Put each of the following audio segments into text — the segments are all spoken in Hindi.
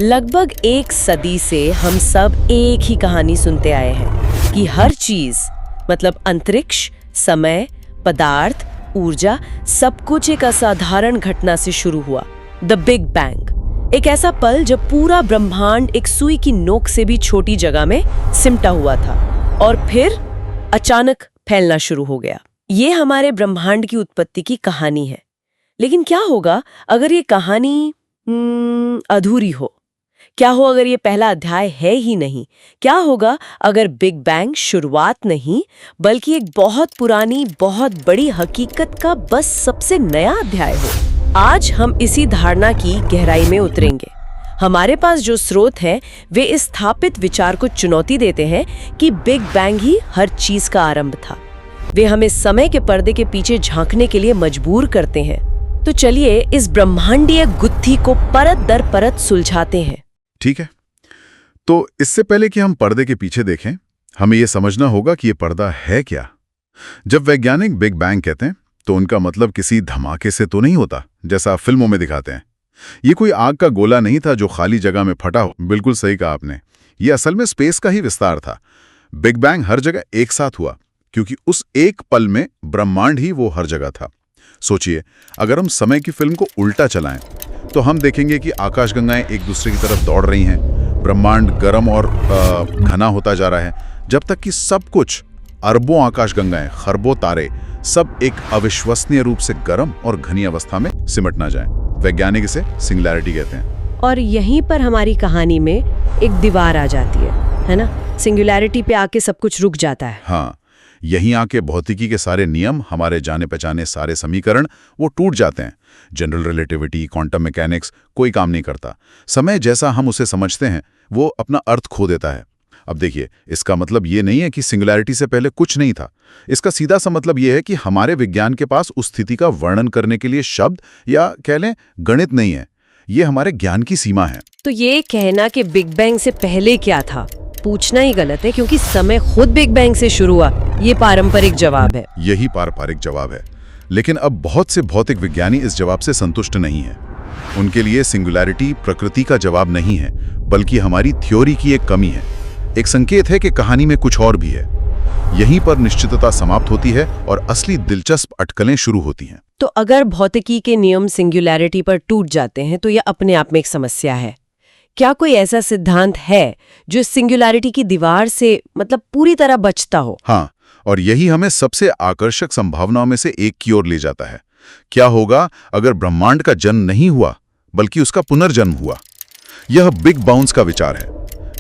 लगभग एक सदी से हम सब एक ही कहानी सुनते आए हैं कि हर चीज मतलब अंतरिक्ष, समय, पदार्थ, ऊर्जा, सब कुछ एक असाधारण घटना से शुरू हुआ, द बिग बैंग। एक ऐसा पल जब पूरा ब्रह्मांड एक सुई की नोक से भी छोटी जगह में सिमटा हुआ था और फिर अचानक फैलना शुरू हो गया। ये हमारे ब्रह्मांड की उत्पत्ति की कहानी है। लेकिन क्या होगा अगर ये कहानी अधूरी हो? क्या हो अगर ये पहला अध्याय है ही नहीं? क्या होगा अगर बिग बैंग शुरुआत नहीं बल्कि एक बहुत पुरानी, बहुत बड़ी हकीकत का बस सबसे नया अध्याय हो? आज हम इसी धारणा की गहराई में उतरेंगे। हमारे पास जो स्रोत हैं वे इस स्थापित विचार को चुनौती देते हैं कि बिग बैंग ही हर चीज का आरंभ था। वे हमें समय के पर्दे के पीछे झांकने के लिए मजबूर करते हैं। तो चलिए इस ब्रह्मांडीय गुत्थी को परत दर परत सुलझाते हैं। ठीक है, तो इससे पहले कि हम पर्दे के पीछे देखें, हमें यह समझना होगा कि यह पर्दा है क्या। जब वैज्ञानिक बिग बैंग कहते हैं तो उनका मतलब किसी धमाके से तो नहीं होता जैसा फिल्मों में दिखाते हैं। ये कोई आग का गोला नहीं था जो खाली जगह में फटा हो। बिल्कुल सही कहा आपने, ये असल में स्पेस का ही विस्तार था। बिग बैंग हर जगह एक साथ हुआ क्योंकि उस एक पल में ब्रह्मांड ही वो हर जगह था। सोचिए, अगर हम समय की फिल्म को उल्टा चलाएं तो हम देखेंगे कि आकाशगंगाएं एक दूसरे की तरफ दौड़ रही हैं, ब्रह्मांड गर्म और घना होता जा रहा है, जब तक कि सब कुछ, अरबों आकाशगंगाएं, खरबों तारे, सब एक अविश्वसनीय रूप से गर्म और घनी अवस्था में सिमट ना जाएं। वैज्ञानिक इसे सिंगुलैरिटी कहते हैं। और यहीं पर हमारी कहानी में एक दीवार आ जाती है ना? सिंगुलैरिटी पे आके सब कुछ रुक जाता है। हाँ, यहीं आके भौतिकी के सारे नियम, हमारे जाने पहचाने सारे समीकरण वो टूट जाते हैं। जनरल रिलेटिविटी, क्वांटम मैकेनिक्स कोई काम नहीं करता। समय जैसा हम उसे समझते हैं वो अपना अर्थ खो देता है। अब देखिए, इसका मतलब ये नहीं है कि सिंगुलैरिटी से पहले कुछ नहीं था। इसका सीधा सा मतलब ये है कि हमारे विज्ञान के पास उस स्थिति का वर्णन करने के लिए शब्द या कह लें गणित नहीं है। ये हमारे ज्ञान की सीमा है। तो ये कहना कि बिग बैंग से पहले क्या था पूछना ही गलत है, क्योंकि समय खुद बिग बैंग से शुरू हुआ। ये पारंपरिक जवाब है। यही पारंपरिक जवाब है, लेकिन अब बहुत से भौतिक विज्ञानी इस जवाब से संतुष्ट नहीं है। उनके लिए सिंगुलैरिटी प्रकृति का जवाब नहीं है, बल्कि हमारी थ्योरी की एक कमी है, एक संकेत है कि कहानी में कुछ और भी है। यहीं पर निश्चितता समाप्त होती है और असली दिलचस्प अटकलें शुरू होती हैं। तो अगर भौतिकी के नियम सिंगुलैरिटी पर टूट जाते हैं तो यह अपने आप में एक समस्या है। क्या कोई ऐसा सिद्धांत है जो सिंगुलैरिटी की दीवार से मतलब पूरी तरह बचता हो? हाँ, और यही हमें सबसे आकर्षक संभावनाओं में से एक की ओर ले जाता है। क्या होगा अगर ब्रह्मांड का जन्म नहीं हुआ बल्कि उसका पुनर्जन्म हुआ? यह बिग बाउंस का विचार है।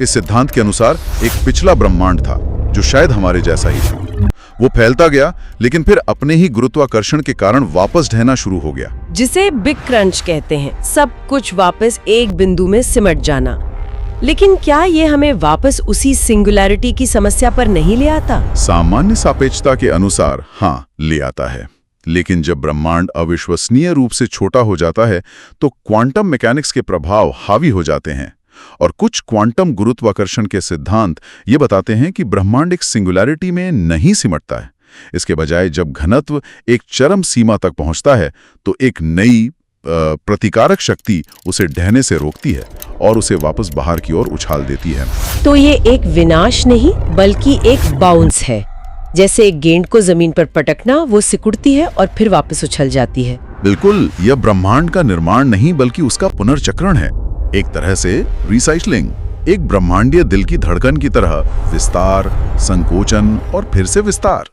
इस सिद्धांत के अनुसार एक पिछला ब्रह्मांड था जो शायद हमारे जैसा ही था। वो फैलता गया लेकिन फिर अपने ही गुरुत्वाकर्षण के कारण वापस ढहना शुरू हो गया, जिसे बिग क्रंच कहते हैं। सब कुछ वापस एक बिंदु में सिमट जाना। लेकिन क्या ये हमें वापस उसी सिंगुलैरिटी की समस्या पर नहीं ले आता? सामान्य सापेक्षता के अनुसार हाँ, ले आता है। लेकिन जब ब्रह्मांड अविश्वसनीय रूप से छोटा हो जाता है तो क्वांटम मैकेनिक्स के प्रभाव हावी हो जाते हैं। और कुछ क्वांटम गुरुत्वाकर्षण के सिद्धांत ये बताते हैं कि ब्रह्मांड एक सिंगुलैरिटी में नहीं सिमटता है। इसके बजाय जब घनत्व एक चरम सीमा तक पहुंचता है तो एक नई प्रतिकारक शक्ति उसे ढहने से रोकती है और उसे वापस बाहर की ओर उछाल देती है। तो ये एक विनाश नहीं बल्कि एक बाउंस है। जैसे एक गेंद को जमीन पर पटकना, वो सिकुड़ती है और फिर वापस उछल जाती है। बिल्कुल, यह ब्रह्मांड का निर्माण नहीं बल्कि उसका पुनर्चक्रण है। एक तरह से रिसाइक्लिंग। एक ब्रह्मांडीय दिल की धड़कन की तरह विस्तार, संकोचन और फिर से विस्तार।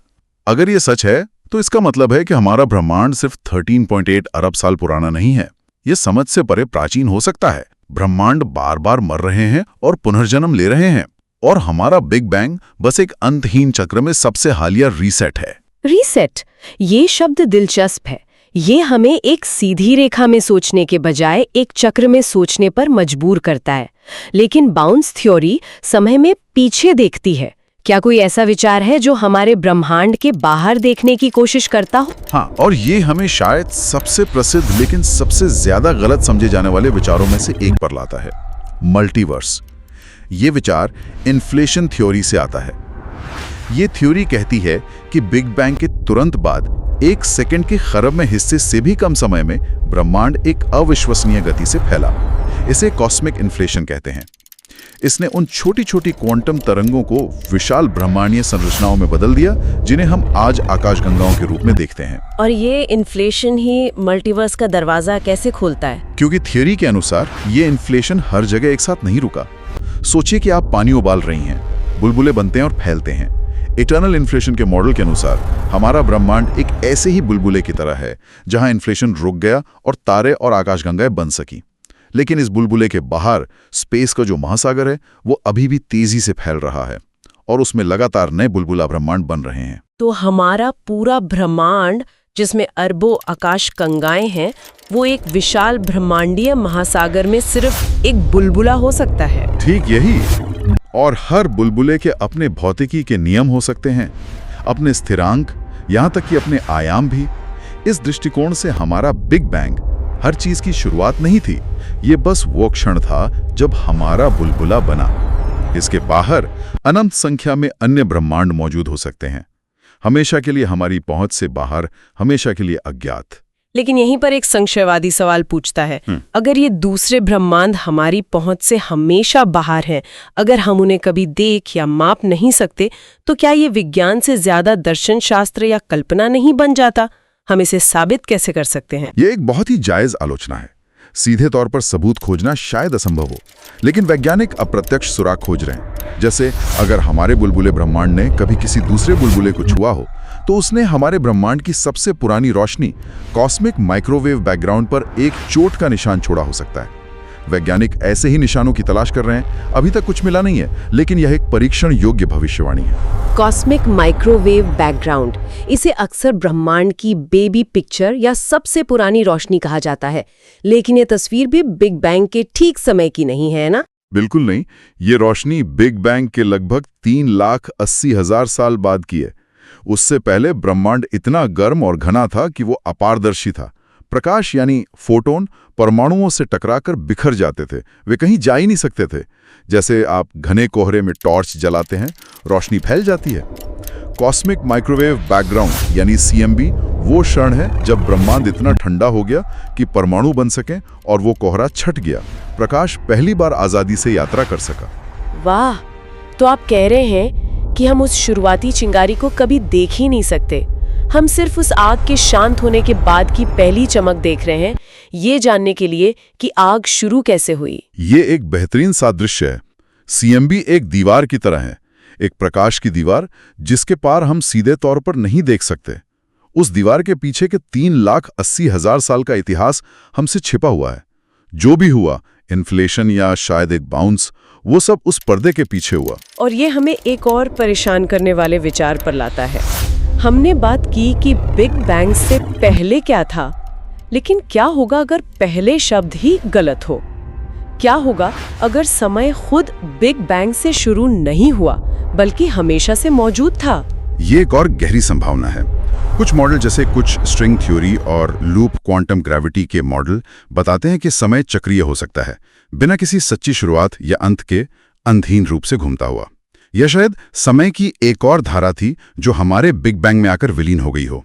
अगर ये सच है तो इसका मतलब है कि हमारा ब्रह्मांड सिर्फ 13.8 अरब साल पुराना नहीं है। ये समझ से परे प्राचीन हो सकता है। ब्रह्मांड बार बार मर रहे हैं और पुनर्जन्म ले रहे हैं, और हमारा बिग बैंग बस एक अंतहीन चक्र में सबसे हालिया रीसेट है। रीसेट, ये शब्द दिलचस्प है। ये हमें एक सीधी रेखा में सोचने के बजाय एक चक्र में सोचने पर मजबूर करता है। लेकिन बाउंस थ्योरी समय में पीछे देखती है। क्या कोई ऐसा विचार है जो हमारे ब्रह्मांड के बाहर देखने की कोशिश करता हो? हाँ, और ये हमें शायद सबसे प्रसिद्ध लेकिन सबसे ज्यादा गलत समझे जाने वाले विचारों में से एक पर लाता है, मल्टीवर्स। ये विचार इन्फ्लेशन थ्योरी से आता है। ये थ्योरी कहती है कि बिग बैंग के तुरंत बाद 1 सेकंड के खरब में हिस्से से भी कम समय में ब्रह्मांड एक अविश्वसनीय गति से फैला। इसे कॉस्मिक इन्फ्लेशन कहते हैं। इसने उन छोटी छोटी क्वांटम तरंगों को विशाल ब्रह्मांडीय संरचनाओं में बदल दिया, जिन्हें हम आज आकाशगंगाओं के रूप में देखते हैं। और ये इन्फ्लेशन ही मल्टीवर्स का दरवाजा कैसे खोलता है? क्योंकि थियोरी के अनुसार ये इन्फ्लेशन हर जगह एक साथ नहीं रुका। सोचिए कि आप पानी उबाल रही हैं, बुलबुले बनते हैं और फैलते हैं। इटर्नल इन्फ्लेशन के मॉडल के अनुसार हमारा ब्रह्मांड एक ऐसे ही बुलबुले की तरह है, जहां इन्फ्लेशन रुक गया और तारे और आकाशगंगाएं बन सकी। लेकिन इस बुलबुले के बाहर स्पेस का जो महासागर है, वो अभी भी तेजी से फैल रहा है और उसमें लगातार नए बुलबुला ब्रह्मांड बन रहे हैं। तो हमारा पूरा ब्रह्मांड, जिसमें अरबों आकाशगंगाएं हैं, वो एक विशाल ब्रह्मांडीय महासागर में सिर्फ एक बुलबुला हो सकता है। ठीक यही। और हर बुलबुले के अपने भौतिकी के नियम हो सकते हैं, अपने स्थिरांक, यहां तक कि अपने आयाम भी। इस दृष्टिकोण से हमारा बिग बैंग हर चीज की शुरुआत नहीं थी, ये बस वो क्षण था जब हमारा बुलबुला बना। इसके बाहर अनंत संख्या में अन्य ब्रह्मांड मौजूद हो सकते हैं, हमेशा के लिए हमारी पहुंच से बाहर, हमेशा के लिए अज्ञात। लेकिन यहीं पर एक संशयवादी सवाल पूछता है, अगर ये दूसरे ब्रह्मांड हमारी पहुंच से हमेशा बाहर हैं, अगर हम उन्हें कभी देख या माप नहीं सकते, तो क्या ये विज्ञान से ज्यादा दर्शन शास्त्र या कल्पना नहीं बन जाता? हम इसे साबित कैसे कर सकते हैं? ये एक बहुत ही जायज आलोचना है। सीधे तौर पर सबूत खोजना शायद असंभव हो, लेकिन वैज्ञानिक अप्रत्यक्ष सुराग खोज रहे हैं। जैसे अगर हमारे बुलबुले ब्रह्मांड ने कभी किसी दूसरे बुलबुले को छुआ हो, तो उसने हमारे ब्रह्मांड की सबसे पुरानी रोशनी, कॉस्मिक माइक्रोवेव बैकग्राउंड पर एक चोट का निशान छोड़ा हो सकता है। वैज्ञानिक ऐसे ही निशानों की तलाश कर रहे हैं। अभी तक कुछ मिला नहीं है, लेकिन यह एक परीक्षण योग्य भविष्यवाणी है। कॉस्मिक माइक्रोवेव बैकग्राउंड, इसे अक्सर ब्रह्मांड की बेबी पिक्चर या सबसे पुरानी रोशनी कहा जाता है। लेकिन ये तस्वीर भी बिग बैंग के ठीक समय की नहीं है ना? बिल्कुल नहीं। ये रोशनी बिग बैंग के लगभग 3,80,000 साल बाद की है। उससे पहले ब्रह्मांड इतना गर्म और घना था कि वो अपारदर्शी था। प्रकाश यानी फोटोन परमाणुओं से टकराकर बिखर जाते थे, वे कहीं जा ही नहीं सकते थे। जैसे आप घने कोहरे में टॉर्च जलाते हैं, रोशनी फैल जाती है। कॉस्मिक माइक्रोवेव बैकग्राउंड यानी CMB वो क्षण है जब ब्रह्मांड इतना ठंडा हो गया कि परमाणु बन सकें और वो कोहरा छट गया। प्रकाश पहली बार आजादी से यात्रा कर सका। वाह! तो आप कह रहे हैं कि हम उस शुरुआती चिंगारी को कभी देख ही नहीं सकते। हम सिर्फ उस आग के शांत होने के बाद की पहली चमक देख रहे हैं, ये जानने के लिए कि आग शुरू कैसे हुई। ये एक बेहतरीन सादृश्य है। CMB एक दीवार की तरह है, एक प्रकाश की दीवार जिसके पार हम सीधे तौर पर नहीं देख सकते। उस दीवार के पीछे के 3,80,000 साल का इतिहास हमसे छिपा हुआ है। जो भी हुआ, इन्फ्लेशन या शायद एक बाउंस, वो सब उस पर्दे के पीछे हुआ। और ये हमें एक और परेशान करने वाले विचार पर लाता है। हमने बात की कि बिग बैंग से पहले क्या था, लेकिन क्या होगा अगर पहले शब्द ही गलत हो? क्या होगा अगर समय खुद बिग बैंग से शुरू नहीं हुआ, बल्कि हमेशा से मौजूद था? ये एक और गहरी संभावना है। कुछ मॉडल, जैसे कुछ स्ट्रिंग थ्योरी और लूप क्वांटम ग्रेविटी के मॉडल, बताते हैं कि समय चक्रीय हो सकता है, बिना किसी सच्ची शुरुआत या अंत के अंधहीन रूप से घूमता हुआ। यह शायद समय की एक और धारा थी जो हमारे बिग बैंग में आकर विलीन हो गई हो।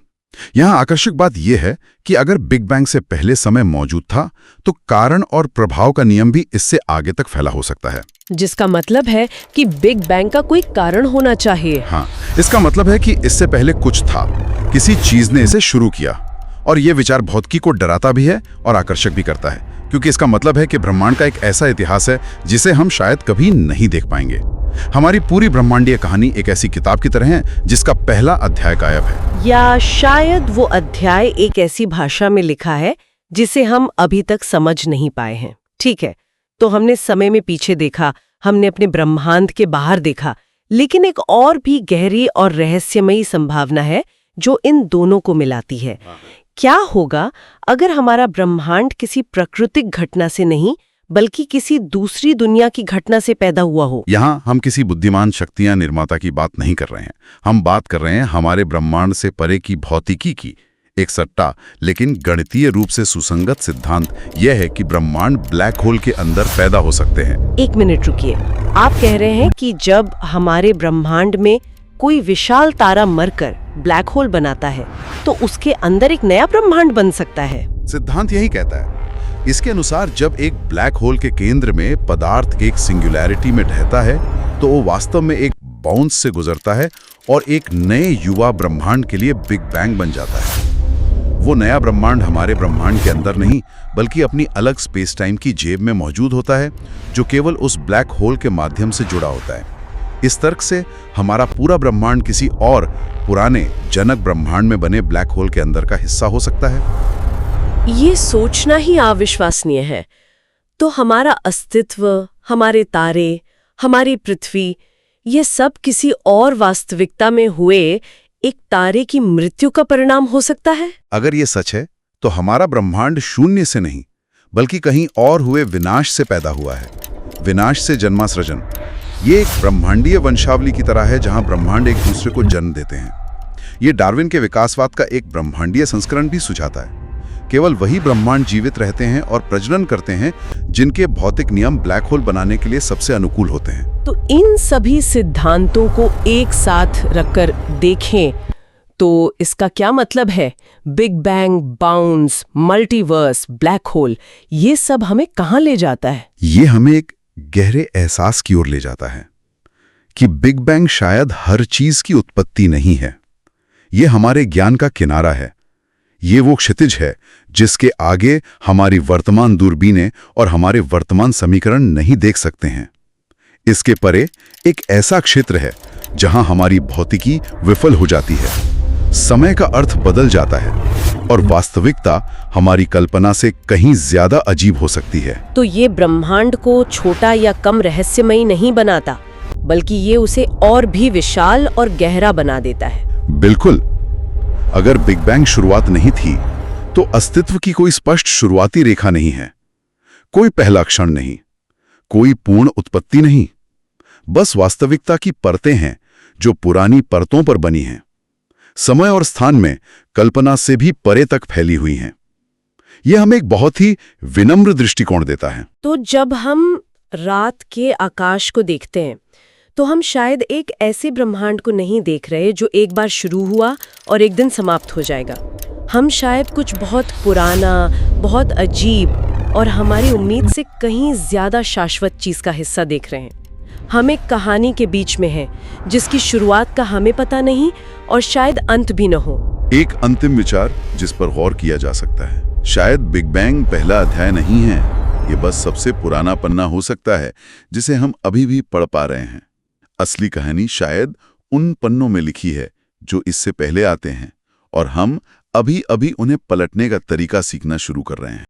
यहाँ आकर्षक बात यह है कि अगर बिग बैंग से पहले समय मौजूद था, तो कारण और प्रभाव का नियम भी इससे आगे तक फैला हो सकता है। जिसका मतलब है कि बिग बैंग का कोई कारण होना चाहिए। हाँ, इसका मतलब है कि इससे पहले कुछ था, किसी चीज ने इसे शुरू किया। और यह विचार भौतिकी को डराता भी है और आकर्षक भी करता है, क्योंकि इसका मतलब है कि ब्रह्मांड का एक ऐसा इतिहास है जिसे हम शायद कभी नहीं देख पाएंगे। हमारी पूरी ब्रह्मांडीय कहानी एक ऐसी किताब की तरह है जिसका पहला अध्याय गायब है, या शायद वो अध्याय एक ऐसी भाषा में लिखा है जिसे हम अभी तक समझ नहीं पाए हैं। ठीक है, तो हमने समय में पीछे देखा, हमने अपने ब्रह्मांड के बाहर देखा, लेकिन एक और भी गहरी और रहस्यमयी संभावना है जो इन दोनों को मिलाती है। क्या होगा अगर हमारा ब्रह्मांड किसी प्राकृतिक घटना से नहीं, बल्कि किसी दूसरी दुनिया की घटना से पैदा हुआ हो? यहाँ हम किसी बुद्धिमान शक्तियां निर्माता की बात नहीं कर रहे हैं। हम बात कर रहे हैं हमारे ब्रह्मांड से परे की भौतिकी की। एक सट्टा लेकिन गणितीय रूप से सुसंगत सिद्धांत यह है कि ब्रह्मांड ब्लैक होल के अंदर पैदा हो सकते हैं। एक मिनट रुकिए, आप कह रहे हैं कि जब हमारे ब्रह्मांड में कोई विशाल तारा मरकर ब्लैक होल बनाता है, तो उसके अंदर एक नया ब्रह्मांड बन सकता है? सिद्धांत यही कहता है। इसके अनुसार जब एक ब्लैक होल के केंद्र में पदार्थ एक सिंगुलैरिटी में ढहता है तो वो वास्तव में एक बाउंस से गुजरता है और एक नए युवा ब्रह्मांड के लिए बिग बैंग बन जाता है। वो नया ब्रह्मांड हमारे ब्रह्मांड के अंदर नहीं बल्कि अपनी अलग स्पेस टाइम की जेब में मौजूद होता है, जो केवल उस ब्लैक होल के माध्यम से जुड़ा होता है। इस तर्क से हमारा पूरा ब्रह्मांड किसी और पुराने जनक ब्रह्मांड में बने ब्लैक होल के अंदर का हिस्सा हो सकता है। ये सोचना ही अविश्वसनीय है। तो हमारा अस्तित्व, हमारे तारे, हमारी पृथ्वी, ये सब किसी और वास्तविकता में हुए एक तारे की मृत्यु का परिणाम हो सकता है? अगर ये सच है तो हमारा ब्रह्मांड शून्य से नहीं बल्कि कहीं और हुए विनाश से पैदा हुआ है। विनाश से जन्मा सृजन, ये एक ब्रह्मांडीय वंशावली की तरह है जहां ब्रह्मांड एक दूसरे को जन्म देते हैं। ये डार्विन के विकासवाद का एक ब्रह्मांडीय संस्करण भी सुझाता है। केवल वही ब्रह्मांड जीवित रहते हैं और प्रजनन करते हैं जिनके भौतिक नियम ब्लैक होल बनाने के लिए सबसे अनुकूल होते हैं। तो इन सभी सिद्धांतों को एक साथ रखकर देखें तो इसका क्या मतलब है? Big bang, bounce, multiverse, black hole, ये सब हमें कहाँ ले जाता है? ये हमें एक गहरे एहसास की ओर ले जाता है कि बिग बैंग शायद हर चीज की उत्पत्ति नहीं है। ये हमारे ज्ञान का किनारा है। ये वो क्षितिज है जिसके आगे हमारी वर्तमान दूरबीनें और हमारे वर्तमान समीकरण नहीं देख सकते हैं। इसके परे एक ऐसा क्षेत्र है जहां हमारी भौतिकी विफल हो जाती है, समय का अर्थ बदल जाता है और वास्तविकता हमारी कल्पना से कहीं ज्यादा अजीब हो सकती है। तो ये ब्रह्मांड को छोटा या कम रहस्यमयी नहीं बनाता, बल्कि ये उसे और भी विशाल और गहरा बना देता है। बिल्कुल। अगर बिग बैंग शुरुआत नहीं थी तो अस्तित्व की कोई स्पष्ट शुरुआती रेखा नहीं है, कोई पहला क्षण नहीं, कोई पूर्ण उत्पत्ति नहीं। बस वास्तविकता की परतें हैं जो पुरानी परतों पर बनी हैं, समय और स्थान में कल्पना से भी परे तक फैली हुई हैं। यह हमें एक बहुत ही विनम्र दृष्टिकोण देता है। तो जब हम रात के आकाश को देखते हैं तो हम शायद एक ऐसे ब्रह्मांड को नहीं देख रहे जो एक बार शुरू हुआ और एक दिन समाप्त हो जाएगा। हम शायद कुछ बहुत पुराना, बहुत अजीब और हमारी उम्मीद से कहीं ज्यादा शाश्वत चीज का हिस्सा देख रहे हैं। हम एक कहानी के बीच में हैं जिसकी शुरुआत का हमें पता नहीं और शायद अंत भी न हो। एक अंतिम विचार जिस पर गौर किया जा सकता है, शायद बिग बैंग पहला अध्याय नहीं है, ये बस सबसे पुराना पन्ना हो सकता है जिसे हम अभी भी पढ़ पा रहे हैं। असली कहानी शायद उन पन्नों में लिखी है जो इससे पहले आते हैं और हम अभी अभी उन्हें पलटने का तरीका सीखना शुरू कर रहे हैं।